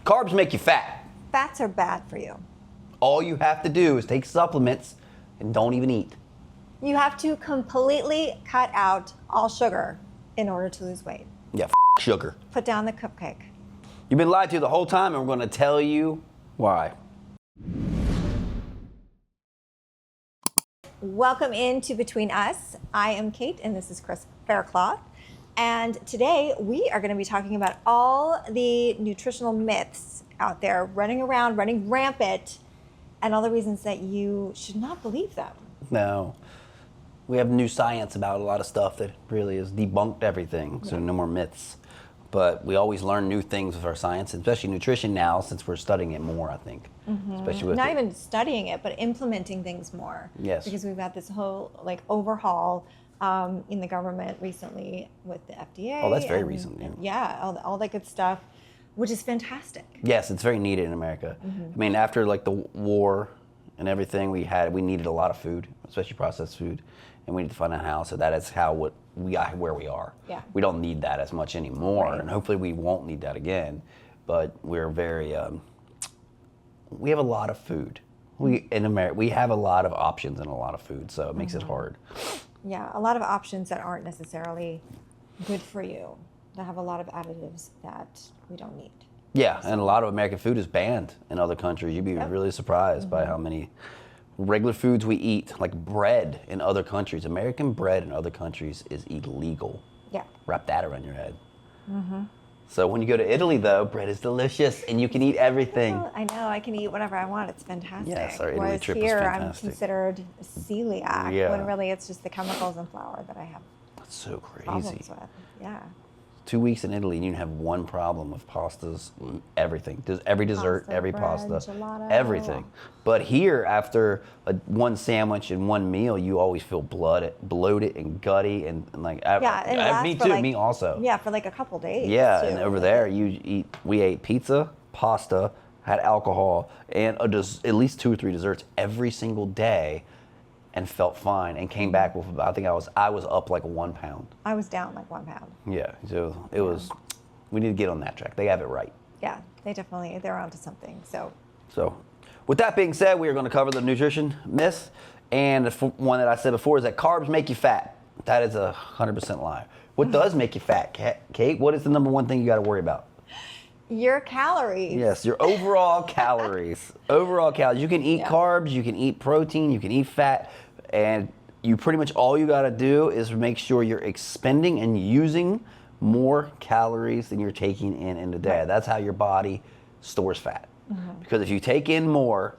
Carbs make you fat. Fats are bad for you. All you have to do is take supplements and don't even eat. You have to completely cut out all sugar in order to lose weight. Yeah, sugar. Put down the cupcake. You've been lied to the whole time, and we're going to tell you why. Welcome into Between Us. I am Kate, and this is Chris Faircloth. And today we are going to be talking about all the nutritional myths out there running around, running rampant, and all the reasons that you should not believe them. No. We have new science about a lot of stuff that really has debunked everything, so no more myths. But we always learn new things with our science, especially nutrition now, since we're studying it more, I think. Especially with Not even studying it, but implementing things more. Yes. Because we've got this whole overhaul in the government recently with the FDA. Oh, that's very recent. Yeah, all that good stuff, which is fantastic. Yes, it's very needed in America. I mean, after the war and everything, we needed a lot of food, especially processed food, and we need to find out how. So that is how we got where we are. Yeah. We don't need that as much anymore, Right. and hopefully we won't need that again. But we're very we have a lot of food. In America, we have a lot of options and a lot of food, so it makes it hard. Yeah, a lot of options that aren't necessarily good for you, that have a lot of additives that we don't need. Yeah, and a lot of American food is banned in other countries. You'd be really surprised by how many regular foods we eat, like bread in other countries. American bread in other countries is illegal. Yeah. Wrap that around your head. So when you go to Italy, though, bread is delicious and you can eat everything. Well, I know, I can eat whatever I want. It's fantastic. Yes, our Italy Whereas trip was here, I'm fantastic. considered celiac, Yeah. when really it's just the chemicals in flour that I have That's so crazy. problems with. Yeah. 2 weeks in Italy and you have one problem with pastas, everything. There's every dessert, Pasta, every bread, pasta, gelato. everything. But here, after one sandwich and one meal, you always feel bloated and gutty and Yeah, and it lasts me for too, me also. Yeah, for a couple days. Yeah, too. and over there we ate pizza, pasta, had alcohol, and at least 2 or 3 desserts every single day, and felt fine, and came back with I think I was up 1 pound. I was down 1 pound. Yeah, so it was. We need to get on that track. They have it right. Yeah, they're onto something. So So, with that being said, we are going to cover the nutrition myth, and the one that I said before is that carbs make you fat. That is 100% lie. What does make you fat, Kate? What is the number one thing you got to worry about? your calories. Yes, your overall calories. Overall calories. You can eat carbs, you can eat protein, you can eat fat, and you pretty much all you got to do is make sure you're expending and using more calories than you're taking in a day. Right. That's how your body stores fat. Because if you take in more,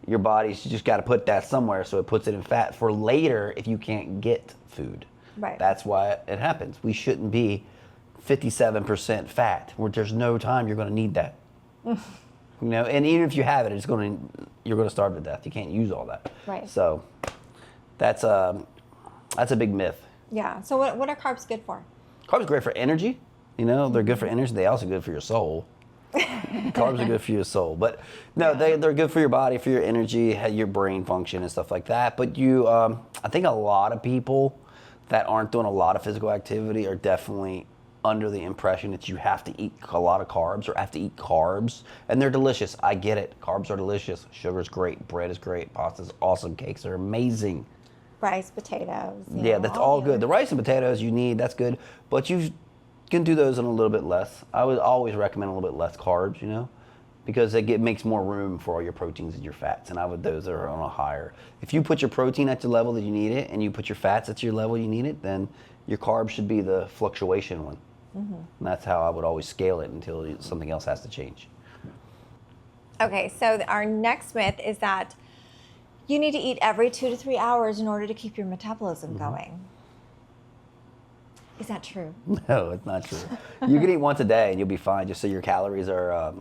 your body's just got to put that somewhere, so it puts it in fat for later if you can't get food. Right. That's why it happens. We shouldn't be 57% fat, where there's no time you're going to need that. And even if you have it, you're going to starve to death. You can't use all that. Right. So that's a big myth. Yeah. So what are carbs good for? Carbs are great for energy. They're good for energy. They're also good for your soul. Carbs are good for your soul, but no, they're good for your body, for your energy, your brain function, and stuff like that. But I think a lot of people that aren't doing a lot of physical activity are definitely under the impression that you have to eat a lot of carbs or have to eat carbs, and they're delicious. I get it. Carbs are delicious. Sugar's great. Bread is great. Pasta's awesome. Cakes are amazing. Rice, potatoes. Yeah, that's all good. The rice and potatoes you need, that's good, but you can do those in a little bit less. I would always recommend a little bit less carbs, because it makes more room for all your proteins and your fats, and those are on a higher. If you put your protein at the level that you need it, and you put your fats at your level you need it, then your carbs should be the fluctuation one. And that's how I would always scale it until something else has to change. Okay, so our next myth is that you need to eat every 2 to 3 hours in order to keep your metabolism going. Is that true? No, it's not true. You can eat once a day and you'll be fine, just so your calories are,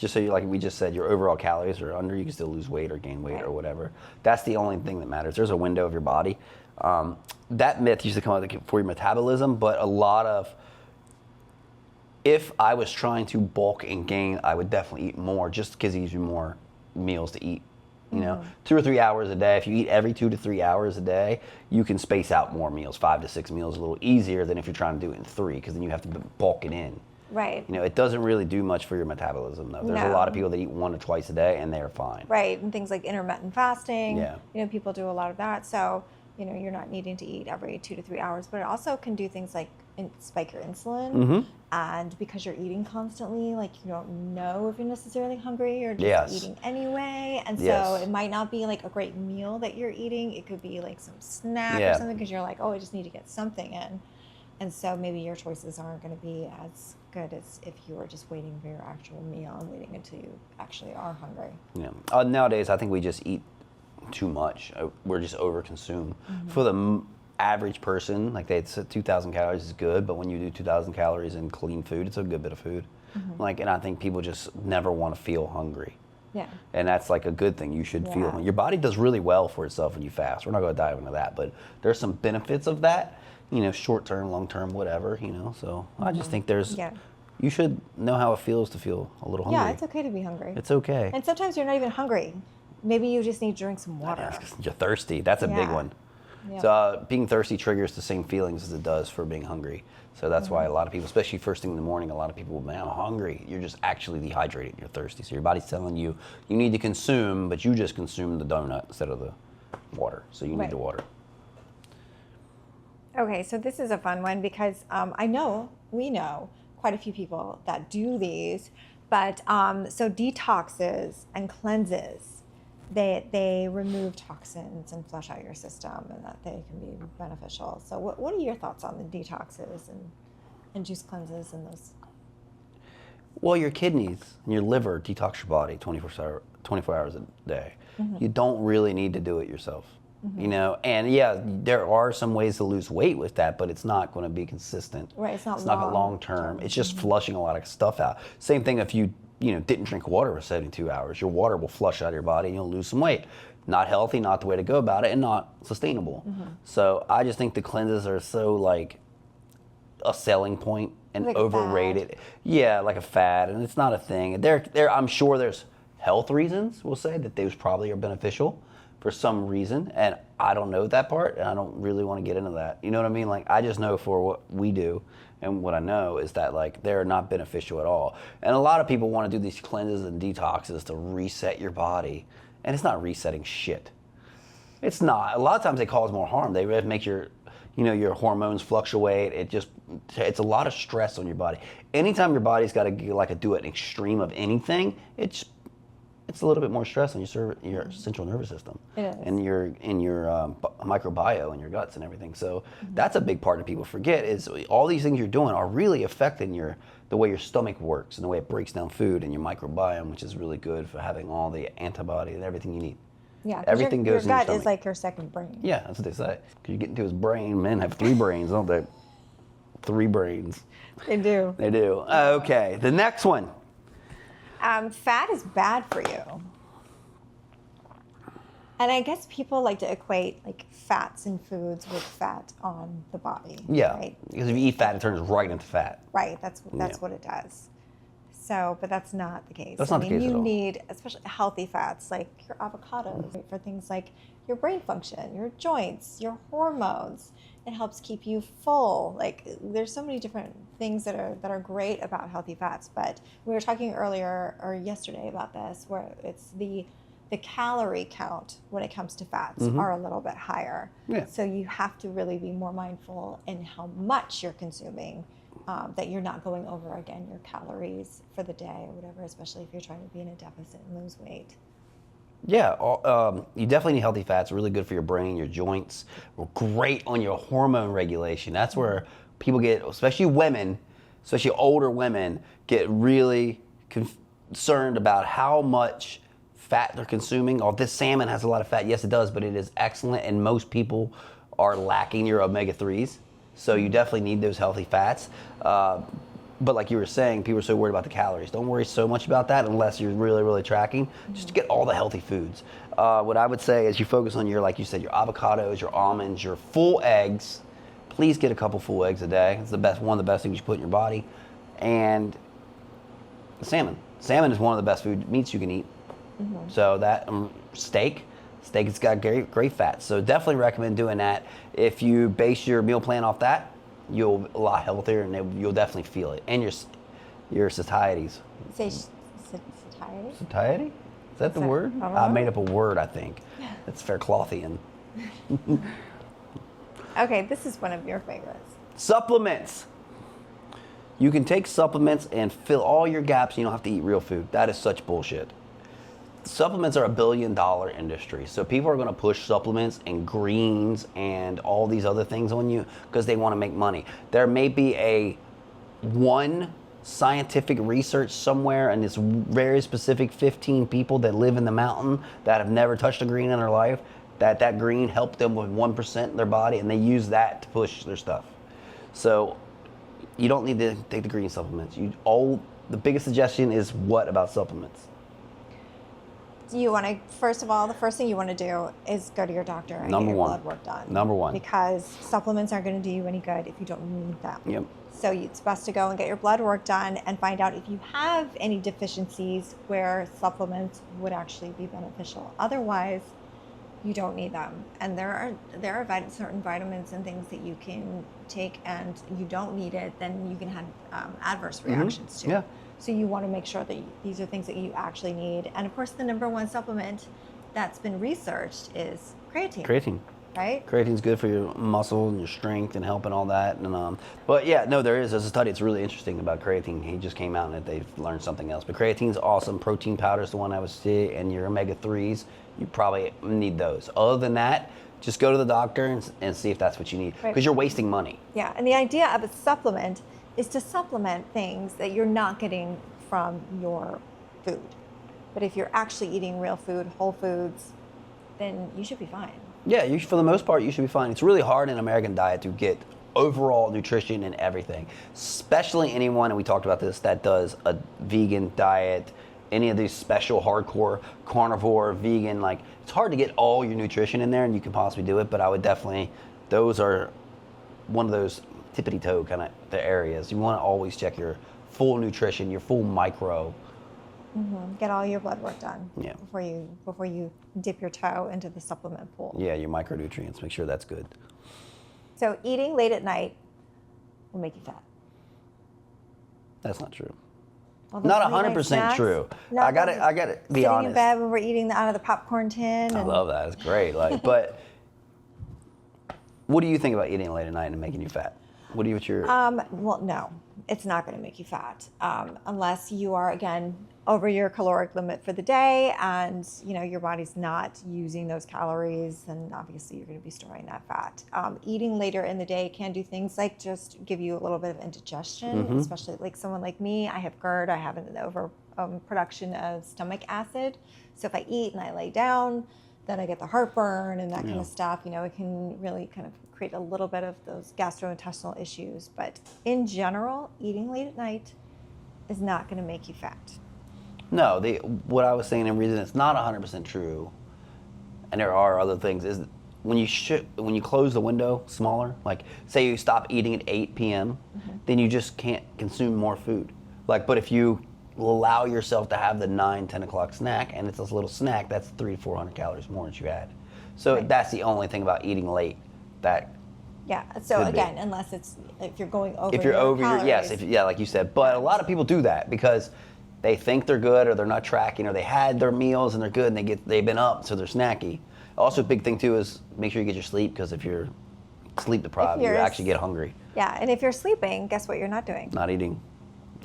like we just said, your overall calories are under. You can still lose weight or gain weight or whatever. That's the only thing that matters. There's a window of your body. That myth used to come out for your metabolism, but if I was trying to bulk and gain, I would definitely eat more, just because it gives you more meals to eat. 2 or 3 hours a day. If you eat every 2 to 3 hours a day, you can space out more meals. 5 to 6 meals a little easier than if you're trying to do it in 3, because then you have to bulk it in. Right. You know, it doesn't really do much for your metabolism, though. There's a No. lot of people that eat 1 or twice a day, and they're fine. Right, and things like intermittent fasting. Yeah. You know, people do a lot of that. So, you know, you're not needing to eat every 2 to 3 hours, but it also can do things like spike your insulin. Mm-hmm. And because you're eating constantly, like you don't know if you're necessarily hungry, you're just Yes. eating anyway. And so Yes. it might not be like a great meal that you're eating. It could be like some snack Yeah. or something because you're like, oh, I just need to get something in. And so maybe your choices aren't going to be as good as if you were just waiting for your actual meal and waiting until you actually are hungry. Yeah. Nowadays, I think we just eat too much. We're just overconsumed. For the average person, like they said, 2,000 calories is good, but when you do 2,000 calories in clean food, it's a good bit of food. Like, and I think people just never want to feel hungry. Yeah. And that's like a good thing. You should Yeah. feel. Your body does really well for itself when you fast. We're not going to dive into that, but there's some benefits of that. You know, short term, long term, whatever. You know, so I just think there's. Yeah. You should know how it feels to feel a little hungry. Yeah, it's okay to be hungry. It's okay. And sometimes you're not even hungry. Maybe you just need to drink some water. That's 'cause you're thirsty. That's a big Yeah. one. Yeah. So being thirsty triggers the same feelings as it does for being hungry. So that's why a lot of people, especially first thing in the morning, a lot of people, man, I'm hungry. You're just actually dehydrated. You're thirsty. So your body's telling you you need to consume, but you just consume the donut instead of the water. So you need Right. the water. Okay, so this is a fun one because we know quite a few people that do these, but so detoxes and cleanses, they remove toxins and flush out your system, and that they can be beneficial. So what are your thoughts on the detoxes and juice cleanses and those? Well, your kidneys and your liver detox your body 24 hours a day. You don't really need to do it yourself. You know, and yeah, there are some ways to lose weight with that, but it's not going to be consistent. Right, it's not long term. It's just flushing a lot of stuff out. Same thing if you didn't drink water for 72 hours. Your water will flush out of your body and you'll lose some weight. Not healthy, not the way to go about it, and not sustainable. So I just think the cleanses are so like a selling point and Like a overrated. fad. Yeah, like a fad, and it's not a thing. I'm sure there's health reasons, we'll say, that those probably are beneficial for some reason, and I don't know that part, and I don't really want to get into that. You know what I mean? Like, I just know for what we do, and what I know is that, like, they're not beneficial at all. And a lot of people want to do these cleanses and detoxes to reset your body, and it's not resetting shit. It's not. A lot of times they cause more harm. They make your hormones fluctuate. It's a lot of stress on your body. Anytime your body's got to do an extreme of anything, it's a little bit more stress on your central nervous system. It is. And your microbiome and your guts and everything. So that's a big part that people forget is all these things you're doing are really affecting the way your stomach works and the way it breaks down food and your microbiome, which is really good for having all the antibodies and everything you need. Yeah, 'cause Everything your goes in your gut stomach. is like your second brain. Yeah, that's what they say. Because you get into his brain, men have 3 brains, don't they? 3 brains. They do. They do. Okay, the next one. Fat is bad for you. And I guess people like to equate like fats in foods with fat on the body. Yeah, Right. because if you eat fat, it turns right into fat. Right. That's Yeah. what it does. So, but that's not the case. That's not the case you at all. need, especially healthy fats like your avocados, right, for things like your brain function, your joints, your hormones. It helps keep you full. Like there's so many different things that are great about healthy fats. But we were talking earlier or yesterday about this, where it's the calorie count when it comes to fats are a little bit higher. Yeah. So you have to really be more mindful in how much you're consuming, that you're not going over again your calories for the day or whatever, especially if you're trying to be in a deficit and lose weight. Yeah, you definitely need healthy fats. Really good for your brain, your joints. Great on your hormone regulation. That's where people get, especially women, especially older women, get really concerned about how much fat they're consuming. Oh, this salmon has a lot of fat. Yes, it does, but it is excellent, and most people are lacking your omega-3s. So you definitely need those healthy fats. But like you were saying, people are so worried about the calories. Don't worry so much about that unless you're really, really tracking. Just get all the healthy foods. What I would say is you focus on like you said, your avocados, your almonds, your full eggs. Please get a couple full eggs a day. It's one of the best things you put in your body. And salmon. Salmon is one of the best meats you can eat. So that steak has got great fats. So definitely recommend doing that. If you base your meal plan off that, you'll be a lot healthier and you'll definitely feel it. And your satieties. Say satiety? Satiety? Is that the that? word? I don't I know. made up a word, I think. It's Fairclothian. Okay, this is one of your favorites. Supplements. You can take supplements and fill all your gaps. You don't have to eat real food. That is such bullshit. Supplements are $1 billion industry. So people are going to push supplements and greens and all these other things on you because they want to make money. There may be one scientific research somewhere and it's very specific 15 people that live in the mountain that have never touched a green in their life, that green helped them with 1% in their body, and they use that to push their stuff. So you don't need to take the green supplements. The biggest suggestion is what about supplements? You want to, first of all, the first thing you want to do is go to your doctor and Number get your one. blood work done. Number one. Because supplements aren't going to do you any good if you don't need them. Yep. So it's best to go and get your blood work done and find out if you have any deficiencies where supplements would actually be beneficial. Otherwise, you don't need them. And there are certain vitamins and things that you can take and you don't need it, then you can have adverse reactions to. Yeah. So you want to make sure that these are things that you actually need. And of course, the number one supplement that's been researched is creatine. Creatine. Right? Creatine's good for your muscle and your strength and helping all that. And but yeah, no, there's a study. It's really interesting about creatine. He just came out and they've learned something else. But creatine's awesome. Protein powder is the one I would see, and your omega-3s, you probably need those. Other than that, just go to the doctor and see if that's what you need, because you're wasting money. Yeah, and the idea of a supplement is to supplement things that you're not getting from your food. But if you're actually eating real food, whole foods, then you should be fine. Yeah, for the most part, you should be fine. It's really hard in American diet to get overall nutrition and everything, especially anyone, and we talked about this, that does a vegan diet, any of these special hardcore carnivore, vegan, like it's hard to get all your nutrition in there, and you can possibly do it, but I would definitely, those are one of those tippity-toe kind of the areas. You want to always check your full nutrition, your full micro. Mm-hmm. Get all your blood work done. Yeah. Before you dip your toe into the supplement pool. Yeah, your micronutrients. Make sure that's good. So eating late at night will make you fat. That's not true. All those Not late night 100% snacks, true. not I got those to be sitting honest. in bed when we're eating out of the popcorn tin. I love that. It's great. Like, but what do you think about eating late at night and making you fat? What's your? Well, no, it's not going to make you fat unless you are, again, over your caloric limit for the day, and your body's not using those calories, and obviously you're going to be storing that fat. Eating later in the day can do things like just give you a little bit of indigestion, especially like someone like me. I have GERD. I have an over production of stomach acid. So if I eat and I lay down, then I get the heartburn and that kind of stuff. It can really kind of create a little bit of those gastrointestinal issues. But in general, eating late at night is not going to make you fat. No, what I was saying, and reason it's not 100% true, and there are other things, is when you close the window smaller, like say you stop eating at 8 p.m., then you just can't consume more food. But if you allow yourself to have the 9, 10 o'clock snack, and it's a little snack, that's 300 to 400 calories more than you had. So that's the only thing about eating late that. Yeah. So again, unless if you're going over. If you're over calories. yes, like you said. But a lot of people do that because they think they're good, or they're not tracking, or they had their meals and they're good, and they've been up, so they're snacky. Also, a big thing too is make sure you get your sleep, because if you're sleep deprived, you actually get hungry. Yeah, and if you're sleeping, guess what you're not doing? Not eating,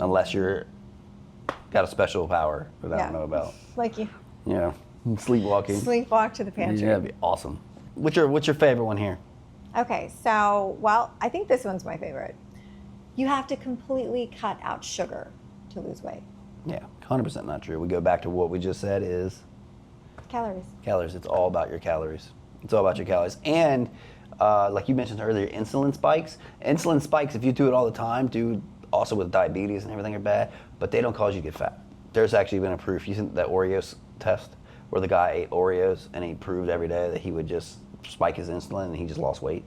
unless you're got a special power that I don't know about. Like you. Yeah, sleepwalking. Sleepwalk to the pantry. Yeah, that'd be awesome. What's your favorite one here? Okay, so I think this one's my favorite. You have to completely cut out sugar to lose weight. Yeah, 100% not true. We go back to what we just said is Calories. calories. It's all about your calories. It's all about your calories. And like you mentioned earlier, insulin spikes. Insulin spikes, if you do it all the time, also with diabetes and everything are bad, but they don't cause you to get fat. There's actually been a proof. You seen that Oreos test where the guy ate Oreos and he proved every day that he would just spike his insulin and he just lost weight.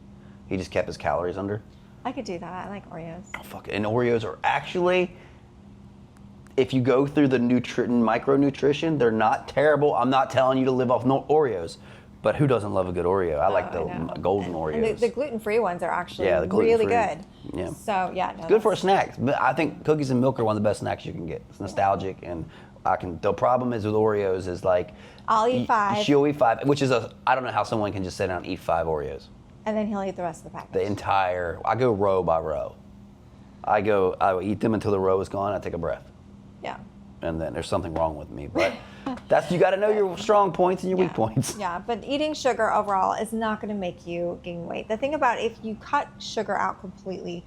He just kept his calories under. I could do that. I like Oreos. Oh, fuck it. And Oreos are actually, if you go through the micronutrition, they're not terrible. I'm not telling you to live off no Oreos, But who doesn't love a good Oreo? I like the I know. golden And Oreos. the gluten-free ones are actually Yeah, the really gluten-free. good. Yeah. So yeah, no, Good for a snack. But I think cookies and milk are one of the best snacks you can get. It's nostalgic, and the problem is with Oreos is like I'll eat 5. She'll eat 5, which is I don't know how someone can just sit down and eat 5 Oreos. And then he'll eat the rest of the package. I go row by row. I will eat them until the row is gone. I take a breath, Yeah. and then there's something wrong with me. But you got to know your strong points and your weak points. Yeah, but eating sugar overall is not going to make you gain weight. The thing about if you cut sugar out completely,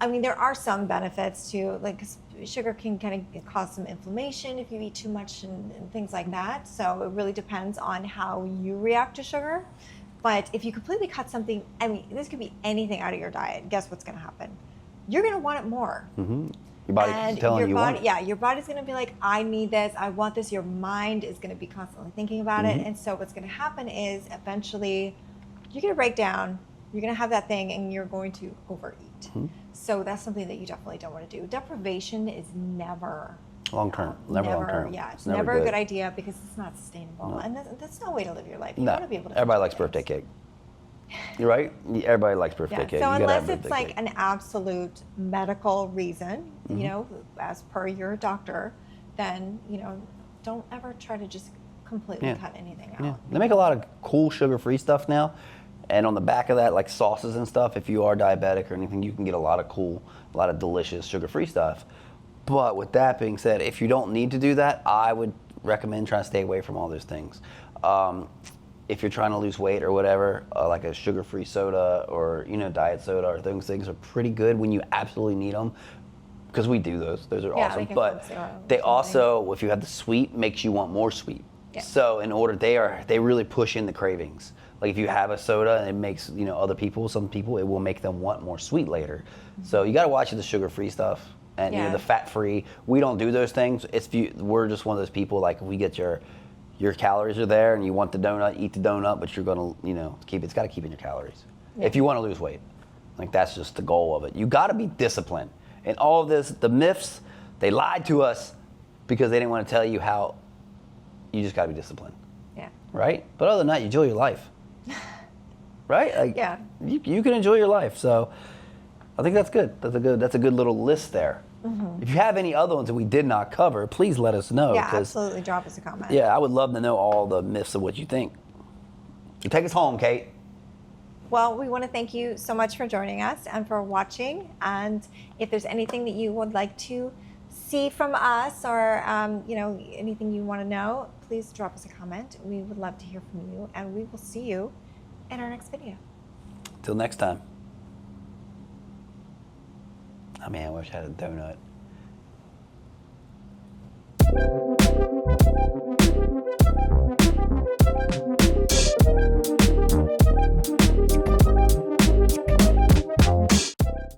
I mean, there are some benefits to, like, 'cause sugar can kind of cause some inflammation if you eat too much and things like that. So it really depends on how you react to sugar. But if you completely cut something, I mean, this could be anything out of your diet. Guess what's going to happen? You're going to want it more. Mm-hmm. Your body's telling you want it. Yeah, your body's going to be like, I need this, I want this. Your mind is going to be constantly thinking about it. And so what's going to happen is eventually you're going to break down, you're going to have that thing, and you're going to overeat. So that's something that you definitely don't want to do. Deprivation is never long term. Never long term. Yeah, it's never a good idea because it's not sustainable. And that's no way to live your life. You want to be able to everybody likes birthday cake. You're right. Everybody likes birthday cake. So unless it's like an absolute medical reason, you know, as per your doctor, then, you know, don't ever try to just completely cut anything out. Yeah. They make a lot of cool sugar-free stuff now. And on the back of that, like sauces and stuff, if you are diabetic or anything, you can get a lot of delicious sugar-free stuff. But with that being said, if you don't need to do that, I would recommend trying to stay away from all those things. If you're trying to lose weight or whatever, like a sugar-free soda or, you know, diet soda or those things are pretty good when you absolutely need them, because we do those. Those are awesome. But they also, if you have the sweet, makes you want more sweet. Yeah. So in order, they really push in the cravings. Like if you have a soda and it makes, you know, some people, it will make them want more sweet later. So you got to watch the sugar-free stuff and you know, the fat-free. We don't do those things. We're just one of those people, like we get your calories are there and you want the donut, eat the donut, but you're going to, you know, it's got to keep in your calories. Yeah. If you want to lose weight. Like that's just the goal of it. You got to be disciplined. And all of this, the myths, they lied to us because they didn't want to tell you how you just got to be disciplined. Yeah. Right? But other than that, you enjoy your life. Right? Like, yeah. You can enjoy your life. So I think that's good. That's a good little list there. If you have any other ones that we did not cover, please let us know. Yeah, absolutely. Drop us a comment. Yeah, I would love to know all the myths of what you think. So take us home, Kate. Well, we want to thank you so much for joining us and for watching. And if there's anything that you would like to see from us or you know, anything you want to know, please drop us a comment. We would love to hear from you, and we will see you in our next video. Till next time. Oh man, I wish I had a donut.